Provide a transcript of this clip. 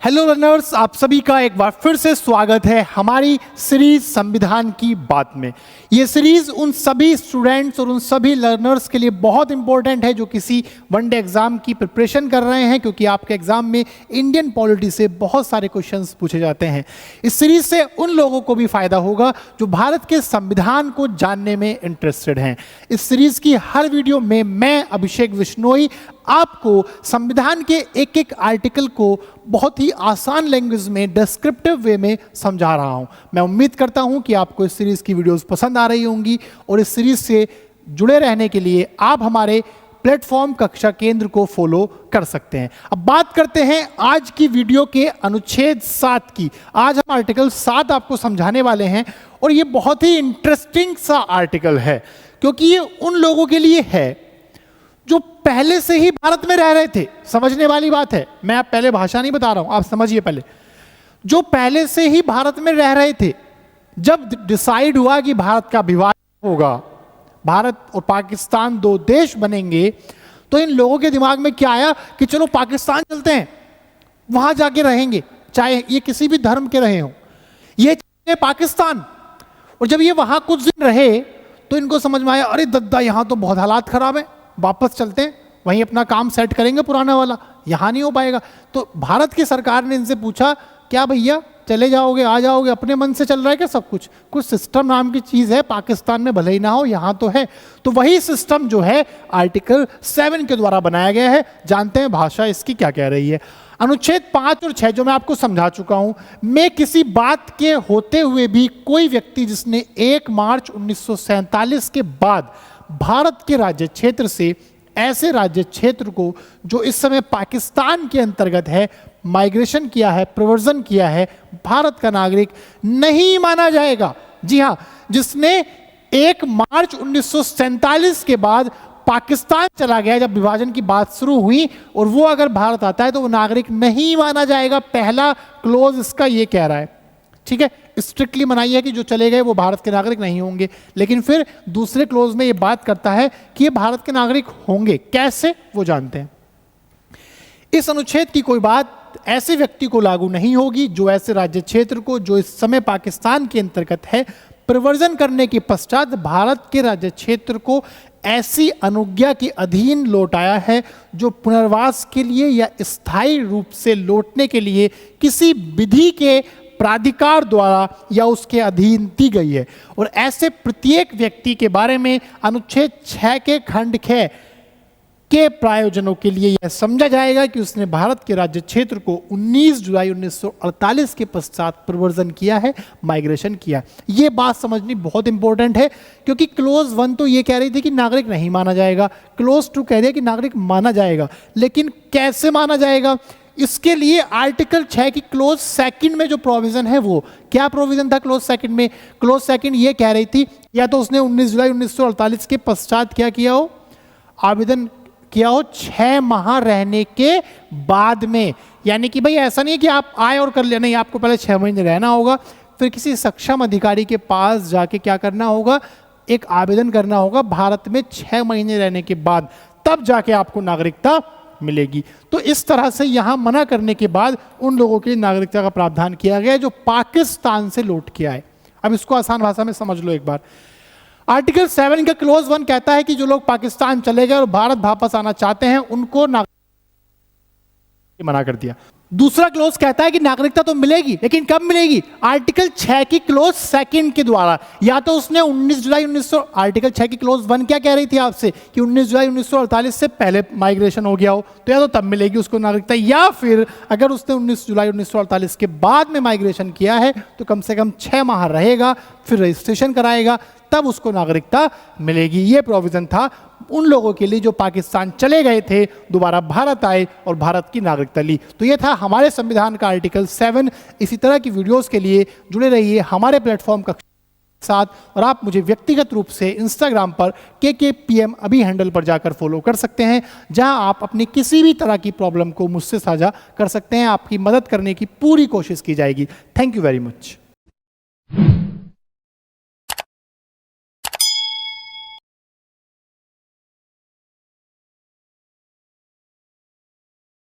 Hello learners, आप सभी का एक बार फिर से स्वागत है हमारी सीरीज संविधान की बात में। ये सीरीज उन सभी स्टूडेंट्स और उन सभी लर्नर्स के लिए बहुत इंपॉर्टेंट है जो किसी वनडे एग्जाम की प्रिपरेशन कर रहे हैं, क्योंकि आपके एग्जाम में इंडियन पॉलिटी से बहुत सारे क्वेश्चंस पूछे जाते हैं। इस सीरीज से उन लोगों को भी फायदा होगा जो भारत के संविधान को जानने में इंटरेस्टेड हैं। इस सीरीज की हर वीडियो में मैं अभिषेक विश्नोई आपको संविधान के एक एक आर्टिकल को बहुत ही आसान लैंग्वेज में डिस्क्रिप्टिव वे में समझा रहा हूं। मैं उम्मीद करता हूं कि आपको इस सीरीज की वीडियोस पसंद आ रही होंगी और इस सीरीज से जुड़े रहने के लिए आप हमारे प्लेटफॉर्म कक्षा केंद्र को फॉलो कर सकते हैं। अब बात करते हैं आज की वीडियो के अनुच्छेद 7 की। आज हम आर्टिकल 7 आपको समझाने वाले हैं और ये बहुत ही इंटरेस्टिंग सा आर्टिकल है, क्योंकि ये उन लोगों के लिए है जो पहले से ही भारत में रह रहे थे। समझने वाली बात है, मैं आप पहले भाषा नहीं बता रहा हूं, आप समझिए। पहले जो पहले से ही भारत में रह रहे थे, जब डिसाइड हुआ कि भारत का विभाजन होगा, भारत और पाकिस्तान दो देश बनेंगे, तो इन लोगों के दिमाग में क्या आया कि चलो पाकिस्तान चलते हैं, वहां जाके रहेंगे, चाहे ये किसी भी धर्म के रहे हों, ये पाकिस्तान। और जब ये वहां कुछ दिन रहे तो इनको समझ में आया, अरे दद्दा यहां तो बहुत हालात खराब है, वापस चलते हैं, वहीं अपना काम सेट करेंगे पुराना वाला, यहां नहीं हो पाएगा। तो भारत की सरकार ने इनसे पूछा, क्या भैया चले जाओगे, आ जाओगे, अपने मन से चल रहा है क्या सब कुछ? कुछ सिस्टम नाम की चीज है, पाकिस्तान में भले ही ना हो, यहां तो है। तो वही सिस्टम जो है आर्टिकल 7 के द्वारा बनाया गया है। जानते हैं भाषा इसकी क्या कह रही है। अनुच्छेद 5 और 6 जो मैं आपको समझा चुका हूं, में किसी बात के होते हुए भी कोई व्यक्ति जिसने 1 मार्च 1947 के बाद भारत के राज्य क्षेत्र से ऐसे राज्य क्षेत्र को जो इस समय पाकिस्तान के अंतर्गत है माइग्रेशन किया है, प्रव्रजन किया है, भारत का नागरिक नहीं माना जाएगा। जी हां, जिसने 1 मार्च 1947 के बाद पाकिस्तान चला गया, जब विभाजन की बात शुरू हुई, और वो अगर भारत आता है तो वो नागरिक नहीं माना जाएगा। पहला क्लोज इसका ये कह रहा है, ठीक है, स्ट्रिक्टली मनाई है कि जो चले गए वो भारत के नागरिक नहीं होंगे। लेकिन फिर दूसरे क्लोज में ये बात करता है कि ये भारत के नागरिक होंगे। कैसे, वो जानते हैं। इस अनुच्छेद की कोई बात ऐसे व्यक्ति को लागू नहीं होगी जो ऐसे राज्य क्षेत्र को जो इस समय पाकिस्तान के अंतर्गत है प्रव्रजन करने के पश्चात भारत के राज्य क्षेत्र को ऐसी अनुज्ञा के अधीन लौटाया है जो पुनर्वास के लिए या स्थायी रूप से लौटने के लिए किसी विधि के प्राधिकार द्वारा या उसके अधीन दी गई है। और ऐसे प्रत्येक व्यक्ति के बारे में अनुच्छेद 6 के खंड 6 के प्रायोजनों के लिए यह समझा जाएगा कि उसने भारत के राज्य क्षेत्र को 19 जुलाई 1948 के पश्चात प्रव्रजन किया है, माइग्रेशन किया। यह बात समझनी बहुत इंपॉर्टेंट है, क्योंकि क्लोज 1 तो यह कह रही थी कि नागरिक नहीं माना जाएगा, क्लोज 2 कह रही है कि नागरिक माना जाएगा। लेकिन कैसे माना जाएगा, इसके लिए आर्टिकल 6 की क्लोज 2 में जो प्रोविजन है, वो क्या प्रोविजन था क्लोज 2 में? क्लोज 2 ये कह रही थी, या तो उसने 19 जुलाई 1948 के पश्चात क्या किया हो, आवेदन किया हो 6 माह रहने के बाद में। यानी कि भाई ऐसा नहीं है कि आप आए और कर लिया, नहीं, आपको पहले 6 महीने रहना होगा, फिर किसी सक्षम अधिकारी के पास जाके क्या करना होगा, एक आवेदन करना होगा भारत में 6 महीने रहने के बाद, तब जाके आपको नागरिकता मिलेगी। तो इस तरह से यहां मना करने के बाद उन लोगों के नागरिकता का प्रावधान किया गया जो पाकिस्तान से लौट के आए। अब इसको आसान भाषा में समझ लो एक बार। आर्टिकल 7 का क्लोज 1 कहता है कि जो लोग पाकिस्तान चले गए और भारत वापस आना चाहते हैं उनको नागरिकता मना कर दिया। दूसरा क्लोज कहता है कि नागरिकता तो मिलेगी, लेकिन कब मिलेगी? आर्टिकल 6 की क्लोज 2 के द्वारा। या तो उसने 19 जुलाई 1900, आर्टिकल 6 की क्लोज 1 क्या कह रही थी आपसे कि 19 जुलाई 1948 से पहले माइग्रेशन हो गया हो, तो या तो तब मिलेगी उसको नागरिकता, या फिर अगर उसने 19 जुलाई 1948 के बाद में माइग्रेशन किया है तो कम से कम 6 माह रहेगा, फिर रजिस्ट्रेशन कराएगा, तब उसको नागरिकता मिलेगी। ये प्रोविजन था उन लोगों के लिए जो पाकिस्तान चले गए थे, दोबारा भारत आए और भारत की नागरिकता ली। तो ये था हमारे संविधान का आर्टिकल 7। इसी तरह की वीडियोस के लिए जुड़े रहिए हमारे प्लेटफॉर्म के साथ, और आप मुझे व्यक्तिगत रूप से इंस्टाग्राम पर KKPM अभी हैंडल पर जाकर फॉलो कर सकते हैं, जहां आप अपनी किसी भी तरह की प्रॉब्लम को मुझसे साझा कर सकते हैं। आपकी मदद करने की पूरी कोशिश की जाएगी। Thank you very much.